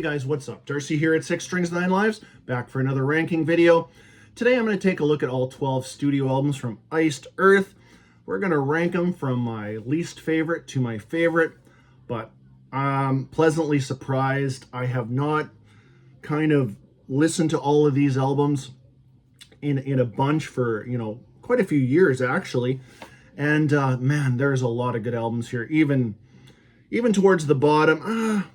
Hey guys, what's up? Darcy here at 6 Strings 9 Lives, back for another ranking video. Today I'm going to take a look at all 12 studio albums from Iced Earth. We're going to rank them from my least favorite to my favorite, but I'm pleasantly surprised. I have not kind of listened to all of these albums in a bunch for, quite a few years actually. And man, there's a lot of good albums here, even towards the bottom.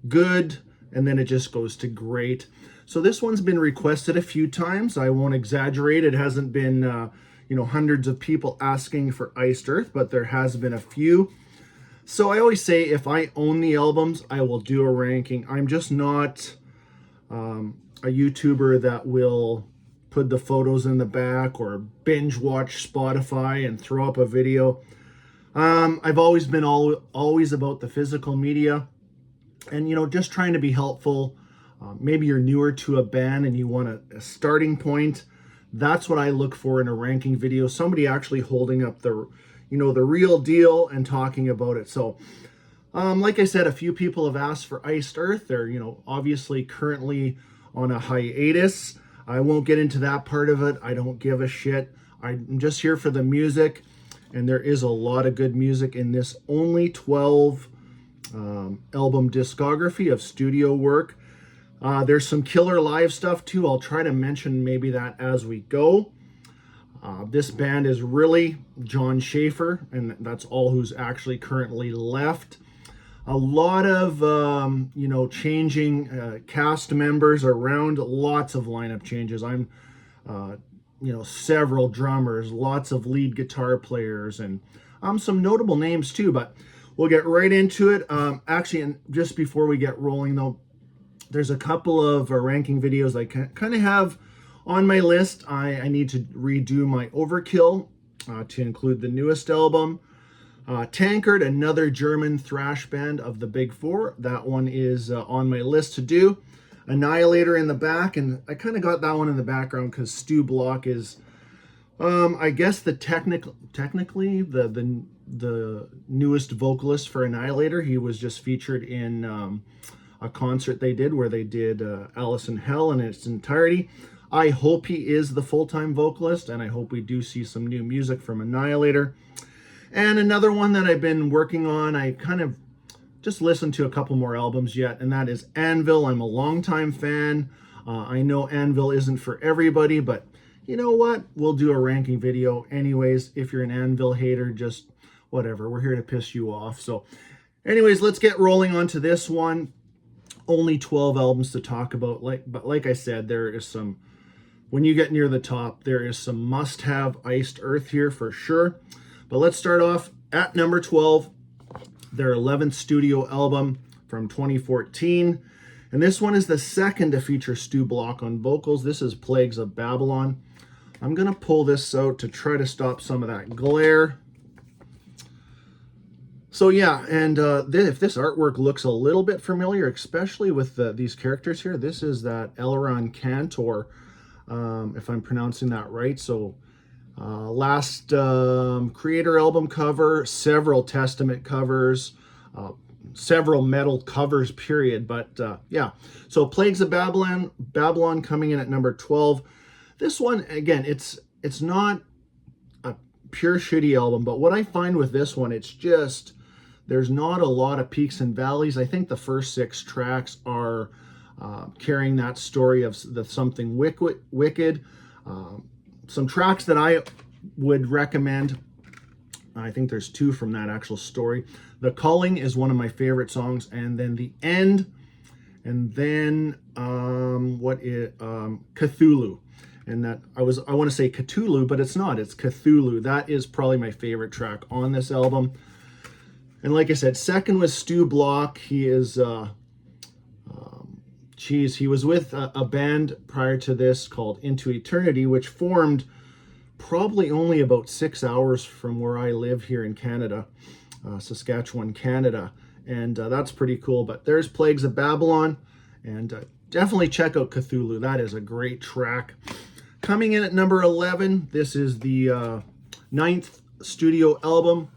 Good, and then it just goes to great. So this one's been requested a few times. I won't exaggerate. It hasn't been hundreds of people asking for Iced Earth, but there has been a few. So I always say if I own the albums, I will do a ranking. I'm just not a YouTuber that will put the photos in the back or binge watch Spotify and throw up a video. I've always been always about the physical media. And, just trying to be helpful. Maybe you're newer to a band and you want a starting point. That's what I look for in a ranking video. Somebody actually holding up the real deal and talking about it. So, like I said, a few people have asked for Iced Earth. They're, obviously currently on a hiatus. I won't get into that part of it. I don't give a shit. I'm just here for the music. And there is a lot of good music in this only 12 album discography of studio work. There's some killer live stuff too. I'll try to mention maybe that as we go. This band is really John Schaefer, and that's all who's actually currently left. A lot of changing cast members around, lots of lineup changes. I'm several drummers, lots of lead guitar players, and some notable names too, but we'll get right into it. Actually, and just before we get rolling though, there's a couple of ranking videos I kind of have on my list. I need to redo my Overkill to include the newest album. Tankard, another German thrash band of the Big Four. That one is on my list to do. Annihilator in the back, and I kind of got that one in the background because Stu Block is, I guess, technically the newest vocalist for Annihilator. He was just featured in a concert they did where they did Alice in Hell in its entirety. I hope he is the full-time vocalist, and I hope we do see some new music from Annihilator. And another one that I've been working on, I kind of just listened to a couple more albums yet, and that is Anvil. I'm a longtime fan. I know Anvil isn't for everybody, but you know what? We'll do a ranking video anyways. If you're an Anvil hater, just whatever. We're here to piss you off. So anyways, let's get rolling onto this one. Only 12 albums to talk about. But like I said, there is some, when you get near the top, there is some must-have Iced Earth here for sure. But let's start off at number 12, their 11th studio album from 2014. And this one is the second to feature Stu Block on vocals. This is Plagues of Babylon. I'm going to pull this out to try to stop some of that glare. So yeah, and if this artwork looks a little bit familiar, especially with these characters here, this is that Elron Cantor, if I'm pronouncing that right. So last Creator album cover, several Testament covers, several metal covers, period. But yeah, so Plagues of Babylon coming in at number 12. This one, again, it's not a pure shitty album, but what I find with this one, it's just, there's not a lot of peaks and valleys. I think the first 6 tracks are carrying that story of the something wicked. Some tracks that I would recommend, I think there's 2 from that actual story. The Calling is one of my favorite songs, and then The End, and then Cthulhu. And that I want to say Cthulhu, but it's not. It's Cthulhu. That is probably my favorite track on this album. And like I said, second was Stu Block. He is, he was with a band prior to this called Into Eternity, which formed probably only about 6 hours from where I live here in Canada, Saskatchewan, Canada. And that's pretty cool. But there's Plagues of Babylon, and definitely check out Cthulhu. That is a great track. Coming in at number 11, this is the 9th studio album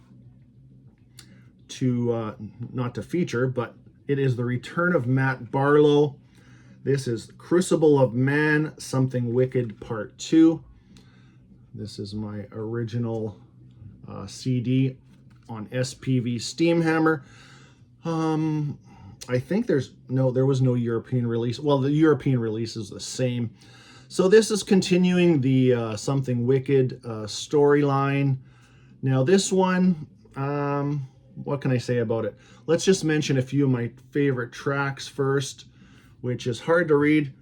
to, not to feature, but It is the return of Matt Barlow. This is Crucible of Men, Something Wicked Part 2. This is my original CD on SPV Steamhammer. I think there was no European release. Well, the European release is the same. So this is continuing the Something Wicked storyline. Now this one, what can I say about it? Let's just mention a few of my favorite tracks first, which is hard to read.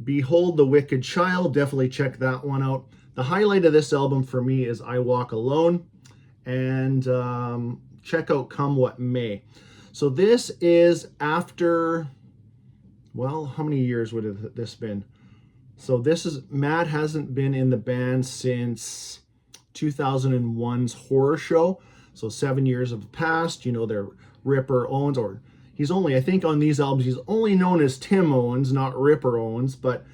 Behold the Wicked Child, definitely check that one out. The highlight of this album for me is I Walk Alone, and check out Come What May. So this is after, well, how many years would have this been? So this is, Matt hasn't been in the band since 2001's Horror Show. So 7 years have passed. You know, they're Ripper Owens, or he's only, I think on these albums, he's only known as Tim Owens, not Ripper Owens. But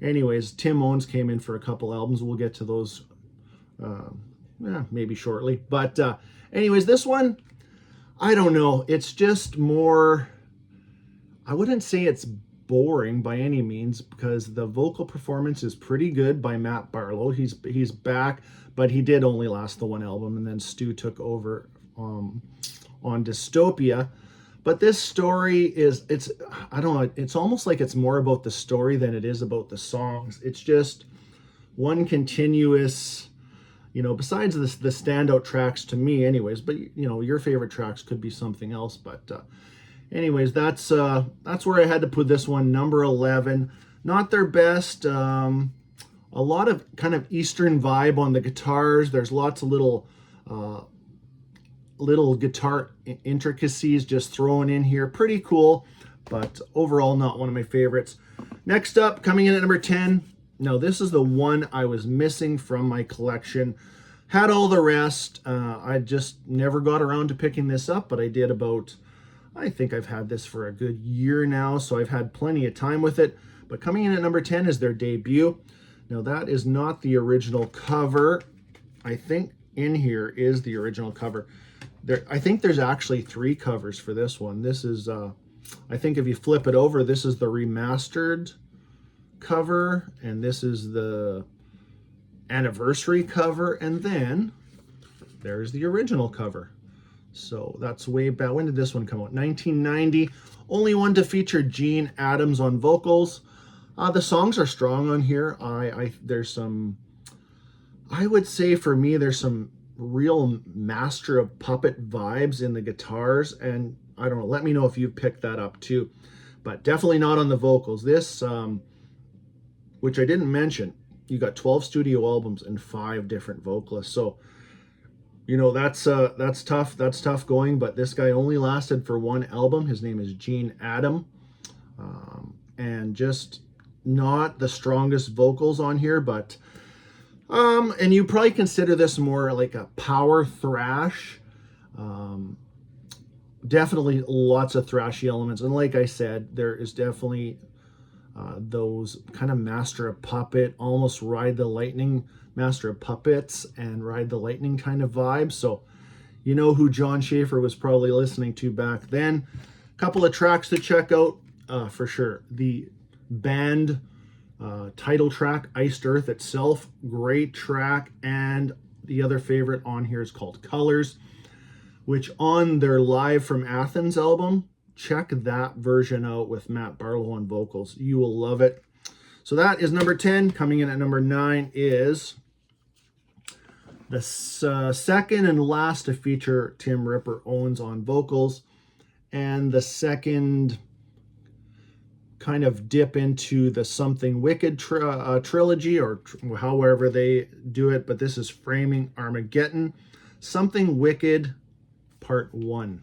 anyways, Tim Owens came in for a couple albums. We'll get to those maybe shortly. But anyways, this one, I don't know. It's just more, I wouldn't say it's boring by any means, because the vocal performance is pretty good by Matt Barlow. He's back, but he did only last the one album, and then Stu took over on Dystopia. But this story is, I don't know, it's almost like it's more about the story than it is about the songs. It's just one continuous, you know, besides the standout tracks to me anyways, but you know, your favorite tracks could be something else. But anyways, that's where I had to put this one, number 11. Not their best. A lot of kind of Eastern vibe on the guitars. There's lots of little guitar intricacies just thrown in here. Pretty cool, but overall not one of my favorites. Next up, coming in at number 10. Now this is the one I was missing from my collection. Had all the rest. I just never got around to picking this up, but I did about, I think I've had this for a good year now, so I've had plenty of time with it. But coming in at number 10 is their debut. Now that is not the original cover. I think in here is the original cover. I think there's actually 3 covers for this one. This is, I think if you flip it over, this is the remastered cover, and this is the anniversary cover, and then there's the original cover. So that's way back. When did this one come out? 1990. Only one to feature Gene Adams on vocals. The songs are strong on here. There's some, I would say for me, there's some real Master of Puppet vibes in the guitars, and I don't know, let me know if you've picked that up too, but definitely not on the vocals. This, which I didn't mention, you got 12 studio albums and 5 different vocalists. So, you know, that's tough. That's tough going, but this guy only lasted for 1 album. His name is Gene Adam, and just not the strongest vocals on here, but and you probably consider this more like a power thrash. Definitely lots of thrashy elements, and like I said, there is definitely those kind of Master of Puppet, almost Ride the Lightning, Master of Puppets and Ride the Lightning kind of vibe. So you know who John Schaefer was probably listening to back then. A couple of tracks to check out for sure. The band title track, Iced Earth itself, great track. And the other favorite on here is called Colors, which on their Live from Athens album, check that version out with Matt Barlow on vocals. You will love it. So that is number 10. Coming in at number 9 is the second and last to feature Tim Ripper Owens on vocals, and the second kind of dip into the Something Wicked trilogy, or however they do it, but this is Framing Armageddon, Something Wicked Part 1.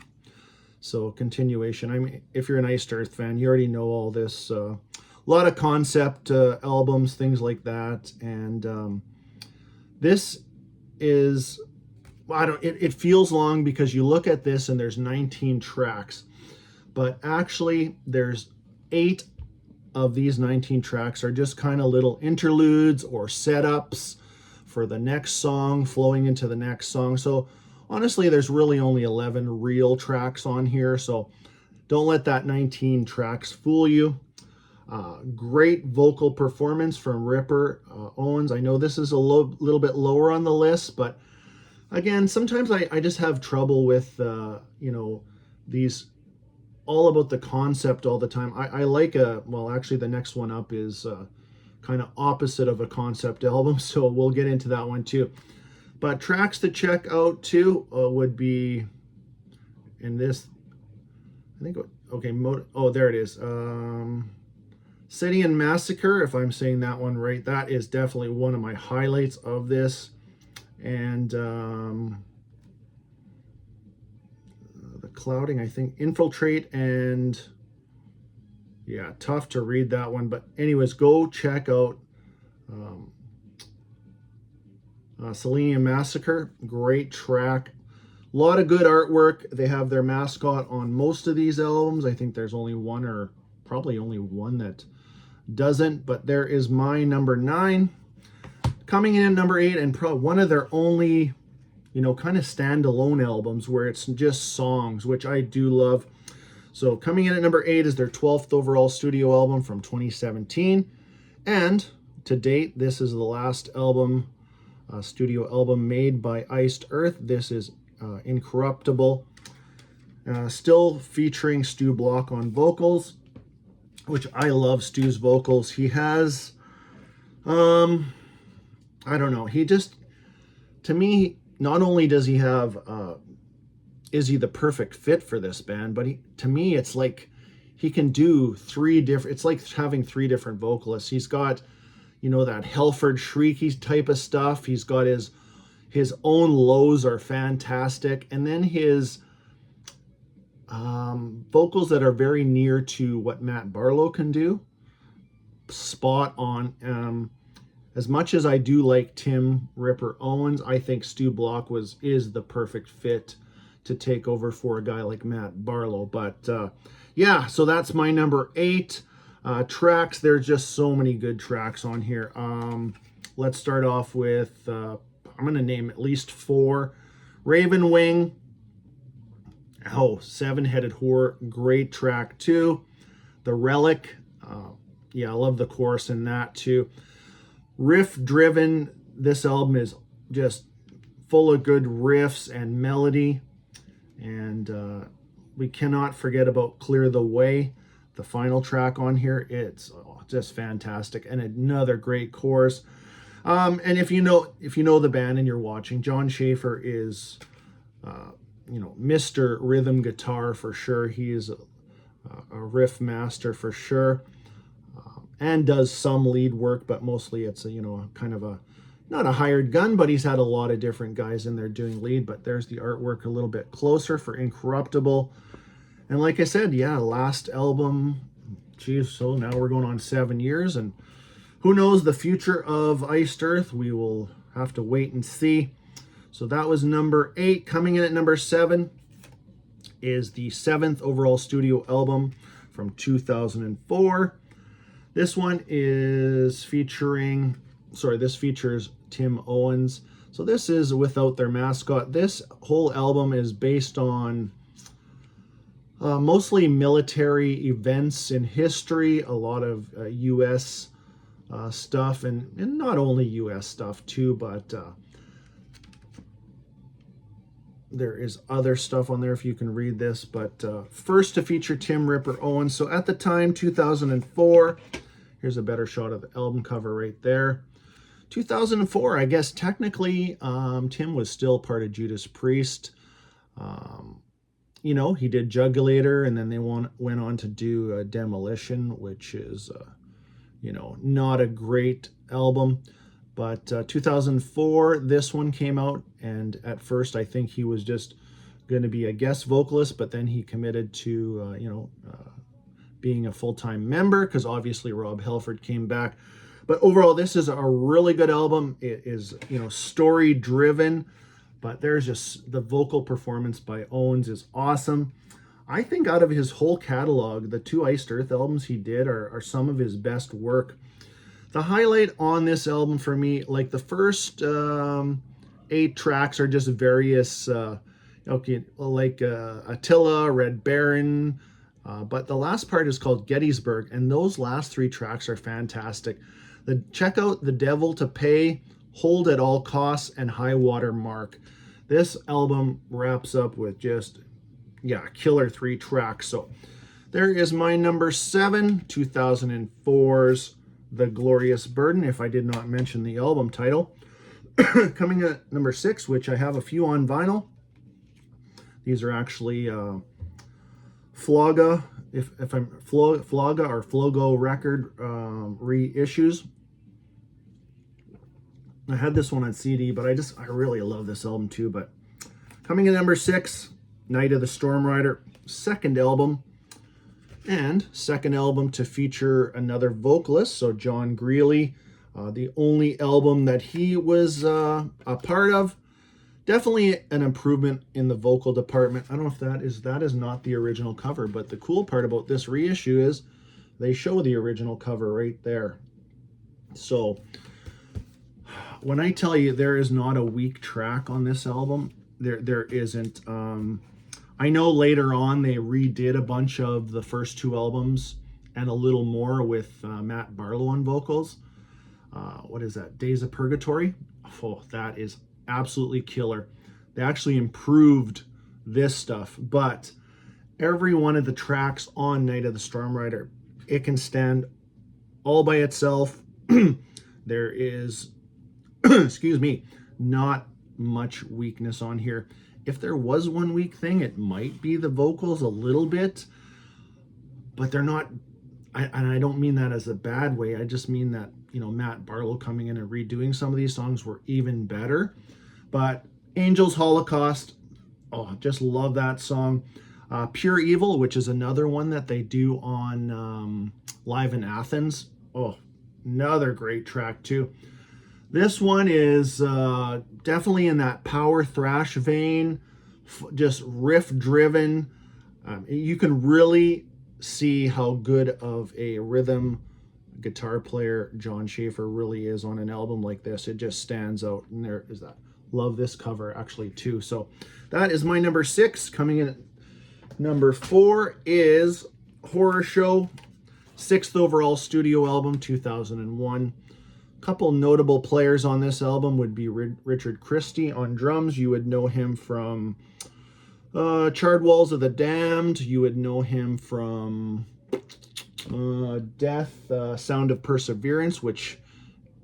So continuation. I mean, if you're an Iced Earth fan, you already know all this. A lot of concept albums, things like that. And this is, it feels long because you look at this and there's 19 tracks. But actually, there's 8 of these 19 tracks are just kind of little interludes or setups for the next song, flowing into the next song. So honestly, there's really only 11 real tracks on here. So Don't let that 19 tracks fool you. Great vocal performance from Ripper Owens. I know this is a little bit lower on the list, but again, sometimes I just have trouble with, you know, these all about the concept all the time. I like well, actually the next one up is kind of opposite of a concept album, so we'll get into that one too. But tracks to check out too would be in this, I think, okay, oh, there it is. City and Massacre, if I'm saying that one right. That is definitely one of my highlights of this. And the Clouding, I think, Infiltrate, and yeah, tough to read that one. But anyways, go check out Selenium Massacre. Great track. A lot of good artwork. They have their mascot on most of these albums. I think there's only one, or probably only one, that doesn't, but there is my number 9. Coming in at number 8, and one of their only, you know, kind of standalone albums where it's just songs, which I do love. So coming in at number 8 is their 12th overall studio album from 2017. And to date, this is the last album, studio album made by Iced Earth. This is Incorruptible. Still featuring Stu Block on vocals, which I love Stu's vocals. He has, I don't know, he just, to me, not only does he have, is he the perfect fit for this band, but to me, it's like he can do 3 different, it's like having 3 different vocalists. He's got, you know, that Halford shrieky type of stuff. He's got his own lows are fantastic. And then his vocals that are very near to what Matt Barlow can do. Spot on. As much as I do like Tim Ripper Owens, I think Stu Block is the perfect fit to take over for a guy like Matt Barlow. But yeah, so that's my number 8. Tracks, there's just so many good tracks on here. Let's start off with, I'm going to name at least 4. Raven Wing. Oh, 7-Headed Horror, great track too. The Relic, yeah, I love the chorus in that too. Riff driven, this album is just full of good riffs and melody. And we cannot forget about Clear the Way, the final track on here. It's just fantastic, and another great chorus. And if you know the band and you're watching, John Schaefer is, you know, Mr. Rhythm Guitar for sure. He is a riff master for sure, and does some lead work, but mostly it's a, you know, kind of a, not a hired gun, but he's had a lot of different guys in there doing lead. But there's the artwork a little bit closer for Incorruptible. And like I said, yeah, last album, geez, so now we're going on 7 years, and who knows the future of Iced Earth? We will have to wait and see. So that was number 8. Coming in at number 7 is the 7th overall studio album from 2004. This one is featuring, this features Tim Owens. So this is without their mascot. This whole album is based on mostly military events in history, a lot of U.S. Stuff, and not only U.S. stuff too, but there is other stuff on there if you can read this. But first to feature Tim Ripper Owens. So at the time, 2004, here's a better shot of the album cover right there. 2004, I guess technically Tim was still part of Judas Priest. You know, he did Jugulator, and then they went on to do Demolition, which is, you know, not a great album. But 2004, this one came out, and at first I think he was just going to be a guest vocalist, but then he committed to, you know, being a full-time member, because obviously Rob Halford came back. But overall, this is a really good album. It is, you know, story-driven, but there's just the vocal performance by Owens is awesome. I think out of his whole catalog, the 2 Iced Earth albums he did are some of his best work. The highlight on this album for me, like the first 8 tracks are just various, okay, like Attila, Red Baron, But the last part is called Gettysburg, and those last 3 tracks are fantastic. Check out The Devil to Pay, Hold at All Costs, and High Water Mark. This album wraps up with just, yeah, killer 3 tracks. So there is my number 7, 2004's The Glorious Burden, if I did not mention the album title. Coming at number 6, which I have a few on vinyl. These are actually Floga, if I'm Floga or Flogo record reissues. I had this one on CD, but I really love this album too. But coming in number 6, Night of the Storm Rider, second album, and second album to feature another vocalist, so John Greeley, the only album that he was a part of. Definitely an improvement in the vocal department. I don't know if that is not the original cover, but the cool part about this reissue is they show the original cover right there. So when I tell you there is not a weak track on this album, there isn't. I know later on they redid a bunch of the first 2 albums and a little more with Matt Barlow on vocals. What is that? Days of Purgatory? Oh, that is absolutely killer. They actually improved this stuff, but every one of the tracks on Night of the Storm Rider, it can stand all by itself. There is, excuse me, not much weakness on here. If there was one weak thing, it might be the vocals a little bit, but they're not, and I don't mean that as a bad way. I just mean that, you know, Matt Barlow coming in and redoing some of these songs were even better. But Angels Holocaust, oh, just love that song. Pure Evil, which is another one that they do on Live in Athens. Oh, another great track too. This one is definitely in that power thrash vein, just riff driven. You can really see how good of a rhythm guitar player John Schaefer really is on an album like this. It just stands out, and there is that. Love this cover actually too. So that is my number 6. Coming in at number 4 is Horror Show, 6th overall studio album, 2001. Couple notable players on this album would be Richard Christie on drums. You would know him from Charred Walls of the Damned. You would know him from Death, Sound of Perseverance, which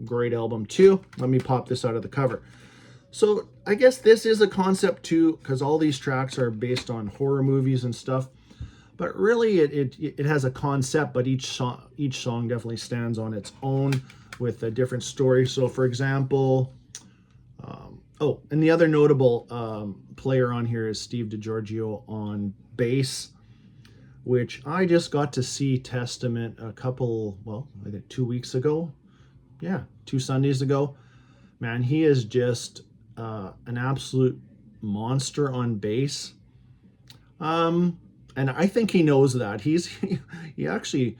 great album too. Let me pop this out of the cover. So I guess this is a concept too, because all these tracks are based on horror movies and stuff. But really, it has a concept, but each song definitely stands on its own with a different story. So, for example, and the other notable player on here is Steve DiGiorgio on bass, which I just got to see Testament I think 2 weeks ago. Yeah, 2 Sundays ago. Man, he is just an absolute monster on bass. And I think he knows that. He actually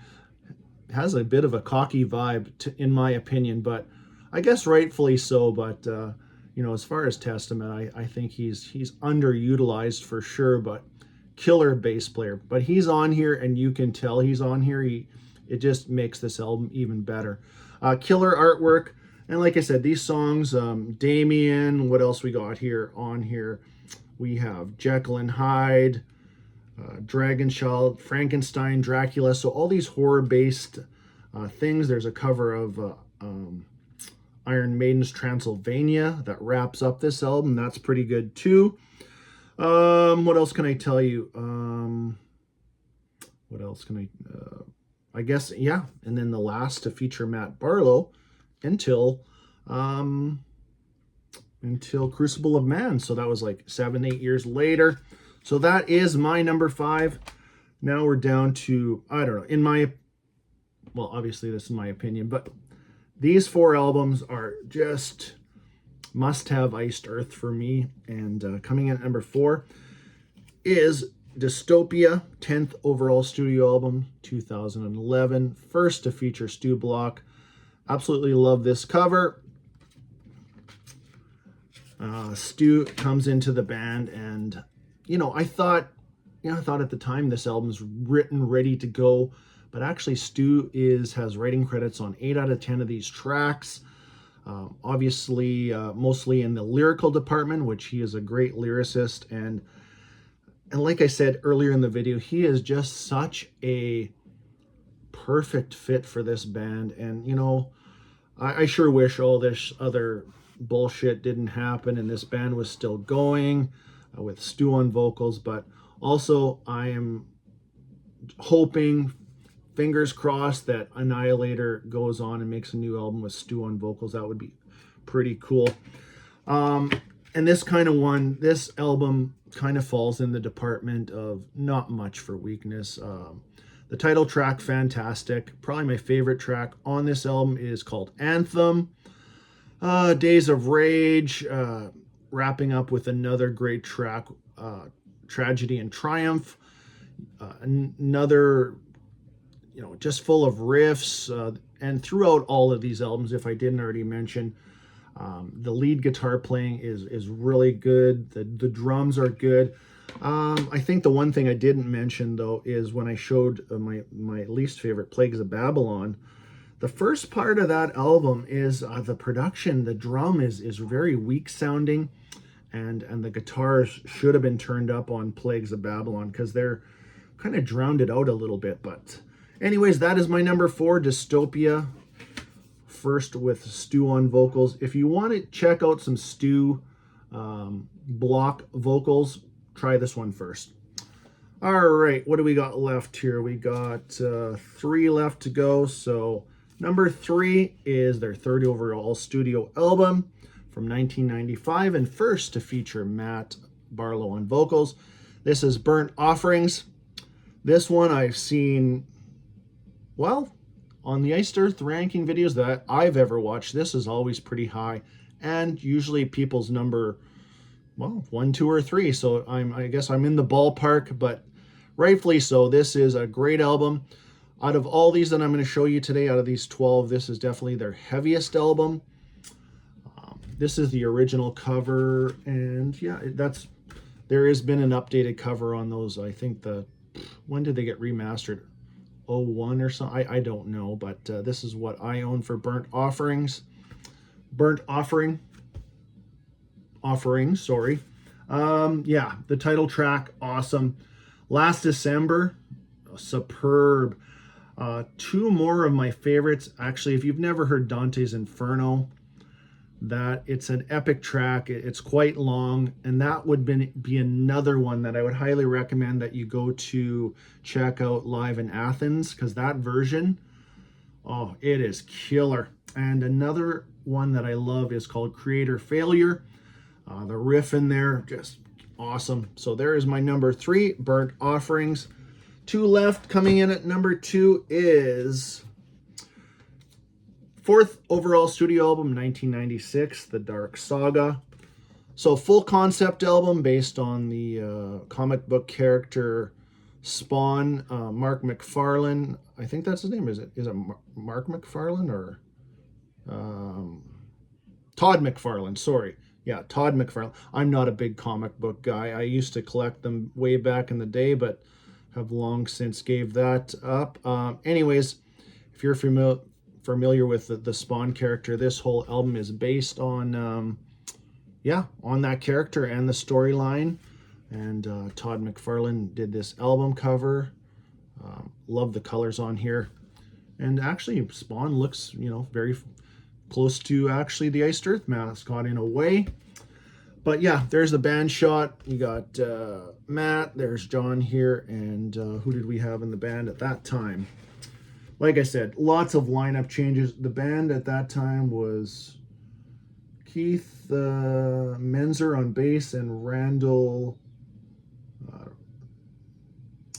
has a bit of a cocky vibe, in my opinion, but I guess rightfully so. But you know, as far as Testament, I think he's underutilized for sure, but killer bass player. But he's on here, and you can tell he's on here. It just makes this album even better. Killer artwork. And like I said, these songs, Damien, what else we got here on here? We have Jekyll and Hyde, Dragon Child, Frankenstein, Dracula. So all these horror-based things. There's a cover of Iron Maiden's Transylvania that wraps up this album. That's pretty good too. What else can I tell you? What else can I guess, yeah. And then the last to feature Matt Barlow until Crucible of Men. So that was like 7-8 years later. So that is my number 5. Now we're down to, I don't know, well, obviously this is my opinion, but these 4 albums are just must-have iced earth for me. And coming in at number 4 is Dystopia, 10th overall studio album, 2011. First to feature Stu Block. Absolutely love this cover. Stu comes into the band, and, you know, I thought, I thought at the time this album's written, ready to go. But actually, Stu has writing credits on 8 out of 10 of these tracks. Obviously, mostly in the lyrical department, which he is a great lyricist. And like I said earlier in the video, he is just such a perfect fit for this band. And, I sure wish all this other bullshit didn't happen and this band was still going with Stu on vocals. But also, I am hoping, fingers crossed, that Annihilator goes on and makes a new album with Stu on vocals. That would be pretty cool. And this album kind of falls in the department of not much for weakness. The title track, fantastic. Probably my favorite track on this album is called Anthem. Days of Rage, wrapping up with another great track, Tragedy and Triumph. Another, just full of riffs. And throughout all of these albums, if I didn't already mention, the lead guitar playing is really good. The drums are good. I think the one thing I didn't mention, though, is when I showed my least favorite, Plagues of Babylon, the first part of that album is the production. The drum is very weak sounding, and the guitars should have been turned up on Plagues of Babylon because they're kind of drowned it out a little bit. But anyways, that is my number 4, Dystopia. First with Stu on vocals. If you want to check out some Stu block vocals, try this one first. All right, what do we got left here? We got 3 left to go. So number 3 is their 3rd overall studio album from 1995, and first to feature Matt Barlow on vocals. This is Burnt Offerings. This one I've seen, well, on the Iced Earth ranking videos that I've ever watched. This is always pretty high, and usually people's number, well, 1, 2, or 3. So I guess I'm in the ballpark, but rightfully so. This is a great album. Out of all these that I'm going to show you today, out of these 12, this is definitely their heaviest album. This is the original cover, and yeah, there has been an updated cover on those. I think when did they get remastered? 01 or something. I don't know, but this is what I own for Burnt Offerings. Offerings, sorry. Yeah, the title track, awesome. Last December, superb. 2 more of my favorites. Actually, if you've never heard Dante's Inferno, it's an epic track. It's quite long, and that would be another one that I would highly recommend that you go to check out live in Athens, because that version, oh, it is killer. And another one that I love is called Creator Failure. The riff in there, just awesome. So there is my number 3, Burnt Offerings. 2 left. Coming in at number 2 is 4th overall studio album, 1996, The Dark Saga. So full concept album based on the comic book character Spawn, Mark McFarlane. I think that's his name. Is it Mark McFarlane or Todd McFarlane? Sorry. Yeah, Todd McFarlane. I'm not a big comic book guy. I used to collect them way back in the day, but have long since gave that up. Anyways, if you're familiar with the Spawn character, this whole album is based on on that character and the storyline. And Todd McFarlane did this album cover. Love the colors on here, and actually Spawn looks very close to actually the Iced Earth mascot in a way. But yeah, there's the band shot. You got Matt, there's John here, and who did we have in the band at that time? Like I said, lots of lineup changes. The band at that time was Keith Menzer on bass and Randall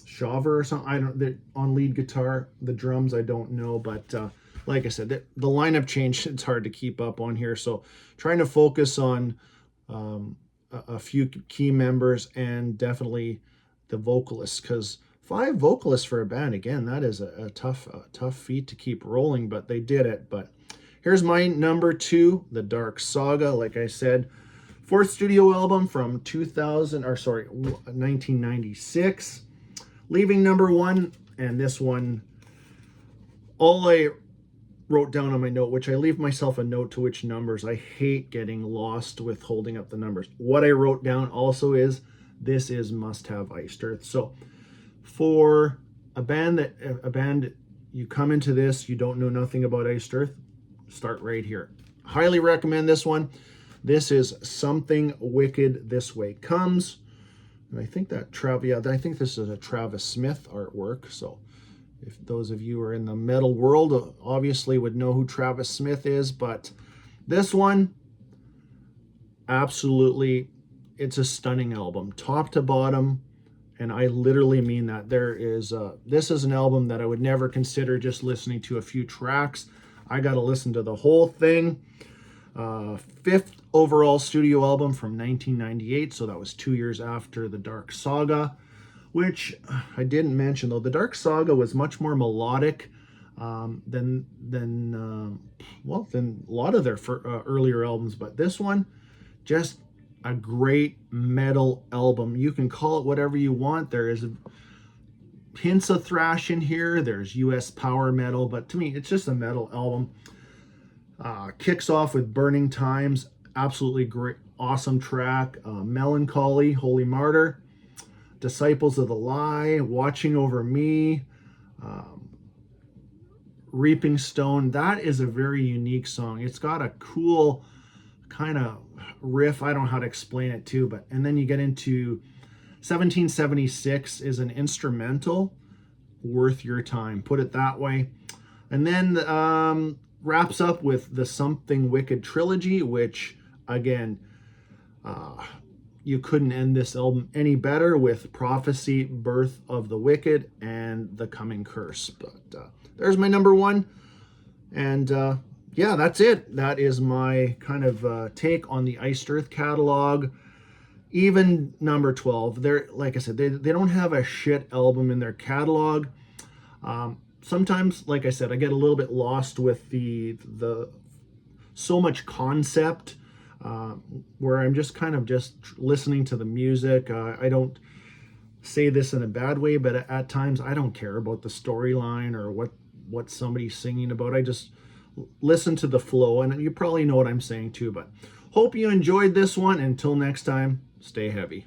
Shaver or something. On lead guitar. The drums, I don't know, but like I said, the lineup change, it's hard to keep up on here. So trying to focus on a few key members and definitely the vocalists, because 5 vocalists for a band, again, that is a tough feat to keep rolling, but they did it. But here's my number 2, The Dark Saga. Like I said, Fourth studio album from 1996. Leaving number one, and this one, all I wrote down on my note, which I leave myself a note to which numbers. I hate getting lost with holding up the numbers. What I wrote down also is, this is must-have Iced Earth. So for a band, you come into this, you don't know nothing about Iced Earth, start right here. Highly recommend this one. This is Something Wicked This Way Comes. And I think that I think this is a Travis Smith artwork. So if those of you are in the metal world, obviously would know who Travis Smith is, but this one, absolutely, it's a stunning album, top to bottom, and I literally mean that. This is an album that I would never consider just listening to a few tracks. I got to listen to the whole thing. Fifth overall studio album from 1998, so that was 2 years after the Dark Saga, which I didn't mention though. The Dark Saga was much more melodic than a lot of their earlier albums, but this one, just a great metal album. You can call it whatever you want. There is hints of thrash in here. There's US power metal, but to me, it's just a metal album. Kicks off with Burning Times, absolutely great, awesome track. Melancholy, Holy Martyr, Disciples of the Lie, Watching Over Me, Reaping Stone. That is a very unique song. It's got a cool kind of riff. I don't know how to explain it too, and then you get into 1776 is an instrumental worth your time, put it that way. And then wraps up with the Something Wicked trilogy, which again, you couldn't end this album any better with Prophecy, Birth of the Wicked, and The Coming Curse. But there's my number one. And yeah, that's it. That is my kind of take on the Iced Earth catalog. Even number 12, they're, like I said, they don't have a shit album in their catalog. Sometimes, like I said, I get a little bit lost with the so much concept, where I'm just kind of just listening to the music. I don't say this in a bad way, but at times I don't care about the storyline or what somebody's singing about. I just listen to the flow, and you probably know what I'm saying too. But hope you enjoyed this one. Until next time, stay heavy.